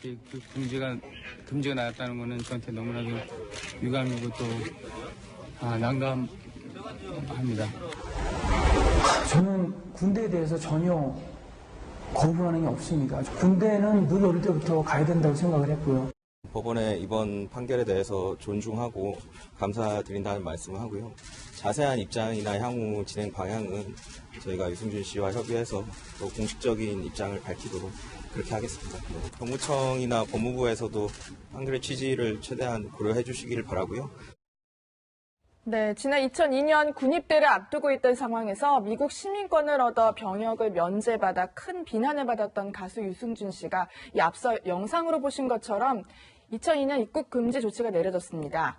이렇게 그 금지가 나왔다는 거는 저한테 너무나도 유감이고 또 난감합니다. 저는 군대에 대해서 전혀 거부하는 게 없습니다. 군대는 늘 어릴 때부터 가야 된다고 생각을 했고요. 법원의 이번 판결에 대해서 존중하고 감사드린다는 말씀을 하고요. 자세한 입장이나 향후 진행 방향은 저희가 유승준 씨와 협의해서 또 공식적인 입장을 밝히도록 그렇게 하겠습니다. 법무청이나 법무부에서도 판결의 취지를 최대한 고려해 주시기를 바라고요. 네, 지난 2002년 군입대를 앞두고 있던 상황에서 미국 시민권을 얻어 병역을 면제받아 큰 비난을 받았던 가수 유승준 씨가 이 앞서 영상으로 보신 것처럼 2002년 입국 금지 조치가 내려졌습니다.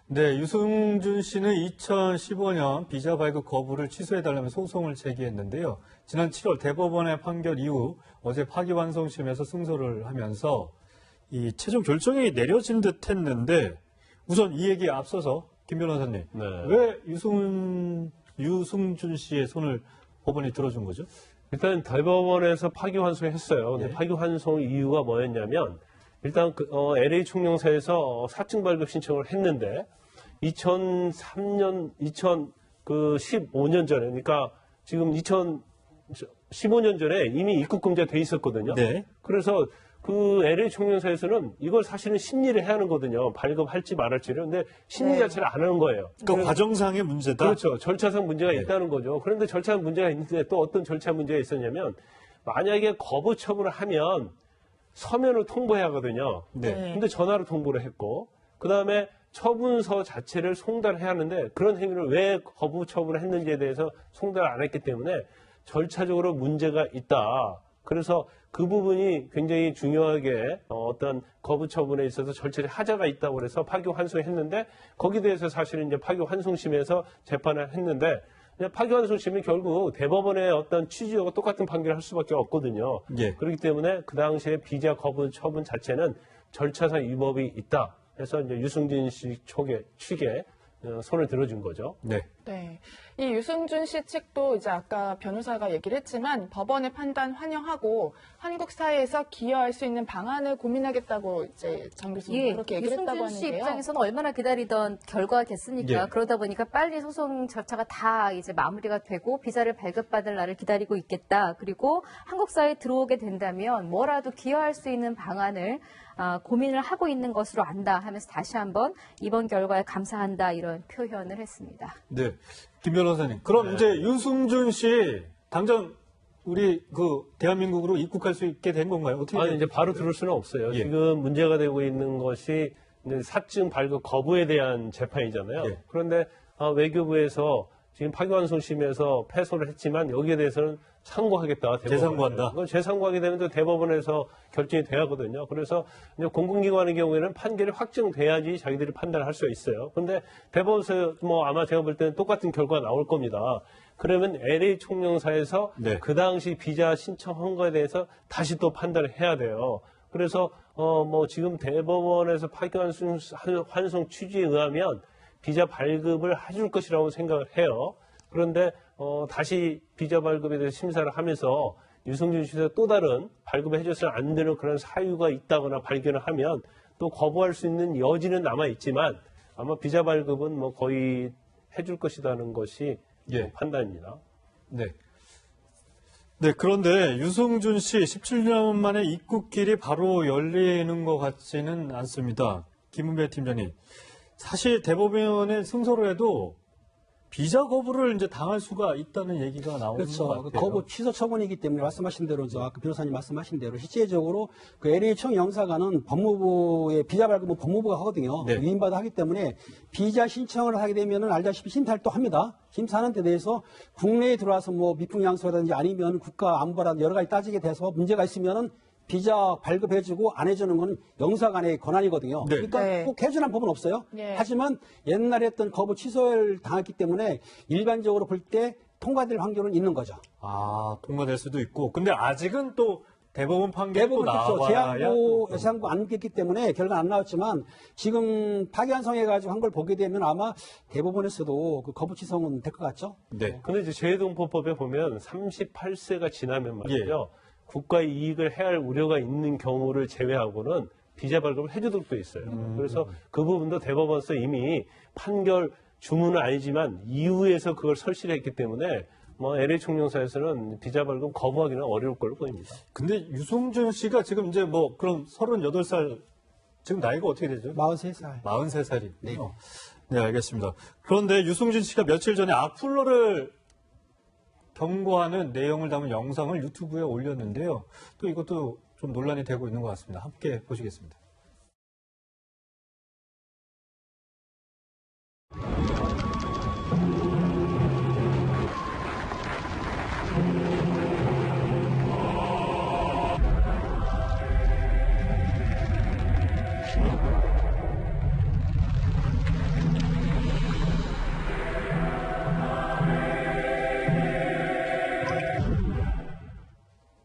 네, 유승준 씨는 2015년 비자 발급 거부를 취소해달라며 소송을 제기했는데요. 지난 7월 대법원의 판결 이후 어제 파기환송심에서 승소를 하면서 이 최종 결정이 내려진 듯 했는데 우선 이 얘기에 앞서서 김 변호사님, 네. 왜 유승준 씨의 손을 법원이 들어준 거죠? 일단 대법원에서 파기환송했어요. 근데 예. 파기환송 이유가 뭐였냐면 일단 LA 총영사에서 사증 발급 신청을 했는데 2003년, 2015년 전에, 그러니까 지금 2015년 전에 이미 입국 금지가 돼 있었거든요. 네. 그래서 그 LA 총영사에서는 이걸 사실은 심리를 해야 하는 거거든요. 발급할지 말할지를. 근데 심리 자체를 안 하는 거예요. 그러니까 과정상의 문제다? 그렇죠. 절차상 문제가 네. 있다는 거죠. 그런데 절차상 문제가 있는데 또 어떤 절차 문제가 있었냐면 만약에 거부 처분을 하면 서면으로 통보해야 하거든요. 네. 근데 전화로 통보를 했고 그다음에 처분서 자체를 송달해야 하는데 그런 행위를 왜 거부 처분을 했는지에 대해서 송달을 안 했기 때문에 절차적으로 문제가 있다. 그래서 그 부분이 굉장히 중요하게 어떤 거부 처분에 있어서 절차적 하자가 있다고 그래서 파기환송했는데 거기에 대해서 사실은 이제 파기환송심에서 재판을 했는데 파기환송심이 결국 대법원의 어떤 취지와 똑같은 판결을 할 수밖에 없거든요. 예. 그렇기 때문에 그 당시에 비자 거부 처분 자체는 절차상 위법이 있다. 그래서 이제 유승준 씨 측에 손을 들어준 거죠. 네. 네. 이 유승준 씨 측도 이제 아까 변호사가 얘기를 했지만 법원의 판단 환영하고 한국 사회에서 기여할 수 있는 방안을 고민하겠다고 이제 정 교수님 그렇게 얘기를 했다고 유승준 씨 하는데요. 입장에서는 얼마나 기다리던 결과겠습니까? 예. 그러다 보니까 빨리 소송 절차가 다 이제 마무리가 되고 비자를 발급받을 날을 기다리고 있겠다. 그리고 한국 사회에 들어오게 된다면 뭐라도 기여할 수 있는 방안을 고민을 하고 있는 것으로 안다 하면서 다시 한번 이번 결과에 감사한다 이런 표현을 했습니다. 네. 김 변호사님. 그럼 이제 유승준 씨 당장 우리 대한민국으로 입국할 수 있게 된 건가요? 어떻게? 아니, 이제 바로 들을 수는 없어요. 예. 지금 문제가 되고 있는 것이 이제 사증 발급 거부에 대한 재판이잖아요. 예. 그런데 외교부에서 지금 파기환송심에서 패소를 했지만 여기에 대해서는 상고하겠다. 재상고한다. 그건 재상고하게 되면 또 대법원에서 결정이 돼야 하거든요. 그래서 이제 공공기관의 경우에는 판결이 확정돼야지 자기들이 판단을 할 수가 있어요. 그런데 대법원에서 아마 제가 볼 때는 똑같은 결과가 나올 겁니다. 그러면 LA 총영사에서 네. 그 당시 비자 신청한 거에 대해서 다시 또 판단을 해야 돼요. 그래서 지금 대법원에서 파기환송 취지에 의하면 비자 발급을 해줄 것이라고 생각을 해요. 그런데 다시 비자 발급에 대해서 심사를 하면서 유승준 씨가 또 다른 발급을 해줘서는 안 되는 그런 사유가 있다거나 발견을 하면 또 거부할 수 있는 여지는 남아 있지만 아마 비자 발급은 거의 해줄 것이라는 것이 예. 판단입니다. 네. 네, 그런데 유승준 씨 17년 만에 입국길이 바로 열리는 것 같지는 않습니다. 김은배 팀장님. 사실 대법원에 승소를 해도 비자 거부를 이제 당할 수가 있다는 얘기가 나오는 것 같아요. 그렇죠. 거부 취소 처분이기 때문에 말씀하신 대로 아까 변호사님 말씀하신 대로 실제적으로 그 LA 총영사관은 법무부의 비자 발급은 법무부가 하거든요. 네. 위임받아 하기 때문에 비자 신청을 하게 되면은 알다시피 심사를 또 합니다. 심사하는 데 대해서 국내에 들어와서 미풍양소라든지 아니면 국가 안보라든지 여러 가지 따지게 돼서 문제가 있으면은 비자 발급해주고 안 해주는 건 영사관의 권한이거든요. 네. 그러니까 네. 꼭 해주는 법은 없어요. 네. 하지만 옛날에 했던 거부 취소를 당했기 때문에 일반적으로 볼 때 통과될 확률은 있는 거죠. 통과될 수도 있고. 근데 아직은 또 대법원 판결이 또 그렇죠. 나와야. 재항고 안 됐기 때문에 결과 안 나왔지만 지금 파기환송해가지고 한 걸 보게 되면 아마 대법원에서도 그 거부 취소는 될 것 같죠. 네. 근데 이제 재외동포법에 보면 38세가 지나면 말이죠. 국가의 이익을 해할 우려가 있는 경우를 제외하고는 비자 발급을 해주도록 돼 있어요. 그래서 그 부분도 대법원에서 이미 판결 주문은 아니지만 이후에서 그걸 설치를 했기 때문에 뭐 LA 총영사에서는 비자 발급 거부하기는 어려울 걸로 보입니다. 근데 유승준 씨가 지금 이제 뭐 그럼 38살 지금 나이가 어떻게 되죠? 43살. 43살이. 네. 네, 알겠습니다. 그런데 유승준 씨가 며칠 전에 악플러를 경고하는 내용을 담은 영상을 유튜브에 올렸는데요. 또 이것도 좀 논란이 되고 있는 것 같습니다. 함께 보시겠습니다.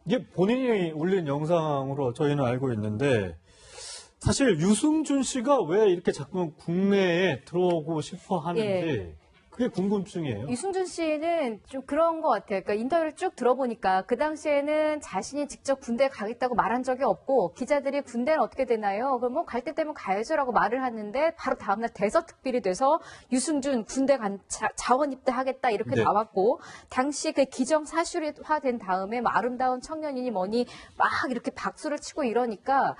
이게 본인이 올린 영상으로 저희는 알고 있는데 사실 유승준 씨가 왜 이렇게 자꾸 국내에 들어오고 싶어 하는지 그게 궁금증이에요. 유승준 씨는 좀 그런 것 같아요. 그러니까 인터뷰를 쭉 들어보니까 그 당시에는 자신이 직접 군대에 가겠다고 말한 적이 없고 기자들이 군대는 어떻게 되나요? 그럼 뭐 갈 때 되면 가야죠라고 말을 하는데 바로 다음날 대서특필이 돼서 유승준 군대 자원 입대하겠다 이렇게 네. 나왔고 당시 그 기정사실화된 다음에 뭐 아름다운 청년이니 뭐니 막 이렇게 박수를 치고 이러니까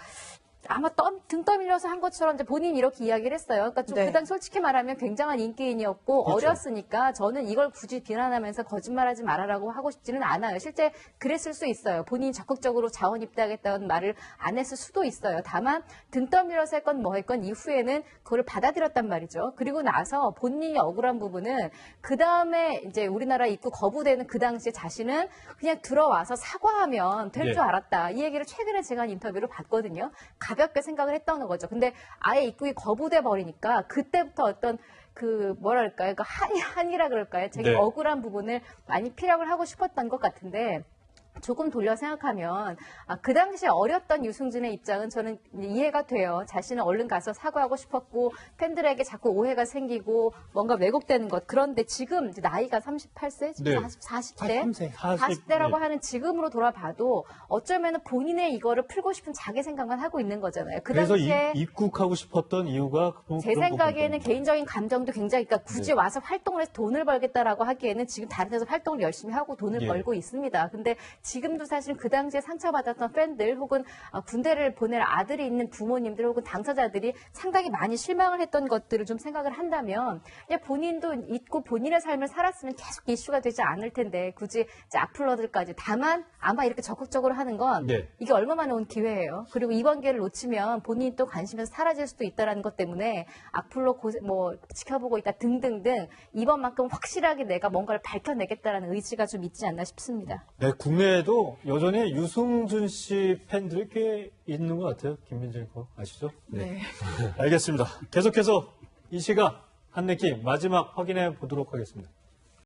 아마 등 떠밀려서 한 것처럼 이제 본인이 이렇게 이야기를 했어요. 그러니까 좀 네. 그당 솔직히 말하면 굉장한 인기인이었고 그렇죠. 어렸으니까 저는 이걸 굳이 비난하면서 거짓말하지 말아라고 하고 싶지는 않아요. 실제 그랬을 수 있어요. 본인이 적극적으로 자원 입대하겠다는 말을 안 했을 수도 있어요. 다만 등 떠밀려서 했건 뭐 했건 이후에는 그걸 받아들였단 말이죠. 그리고 나서 본인이 억울한 부분은 그 다음에 이제 우리나라 입국 거부되는 그 당시에 자신은 그냥 들어와서 사과하면 될 줄 알았다. 이 얘기를 최근에 제가 한 인터뷰를 봤거든요. 가볍게 생각을 했던 거죠. 근데 아예 입국이 거부돼 버리니까 그때부터 어떤 그 뭐랄까요? 그 한이라 그럴까요? 되게 네. 억울한 부분을 많이 피력을 하고 싶었던 것 같은데 조금 돌려 생각하면 그 당시에 어렸던 유승준의 입장은 저는 이해가 돼요. 자신은 얼른 가서 사과하고 싶었고 팬들에게 자꾸 오해가 생기고 뭔가 왜곡되는 것. 그런데 지금 이제 나이가 38세, 지금 네. 40대, 43세. 40대라고 네. 하는 지금으로 돌아봐도 어쩌면 본인의 이거를 풀고 싶은 자기 생각만 하고 있는 거잖아요. 그 그래서 당시에 입국하고 싶었던 이유가 제 그런 생각에는 부분이군요. 개인적인 감정도 굉장히 그러니까 굳이 네. 와서 활동을 해서 돈을 벌겠다라고 하기에는 지금 다른 데서 활동을 열심히 하고 돈을 예. 벌고 있습니다. 근데 지금도 사실 그 당시에 상처받았던 팬들 혹은 군대를 보낼 아들이 있는 부모님들 혹은 당사자들이 상당히 많이 실망을 했던 것들을 좀 생각을 한다면 그냥 본인도 잊고 본인의 삶을 살았으면 계속 이슈가 되지 않을 텐데 굳이 이제 악플러들까지 다만 아마 이렇게 적극적으로 하는 건 네. 이게 얼마만에 온 기회예요. 그리고 이번 기회를 놓치면 본인이 또 관심에서 사라질 수도 있다는 것 때문에 악플로 뭐 지켜보고 있다 등등등 이번만큼 확실하게 내가 뭔가를 밝혀내겠다라는 의지가 좀 있지 않나 싶습니다. 네, 국내에도 여전히 유승준 씨 팬들이 꽤 있는 것 같아요. 김민재 거 아시죠? 네. 알겠습니다. 계속해서 이 시각 한 느낌 마지막 확인해 보도록 하겠습니다.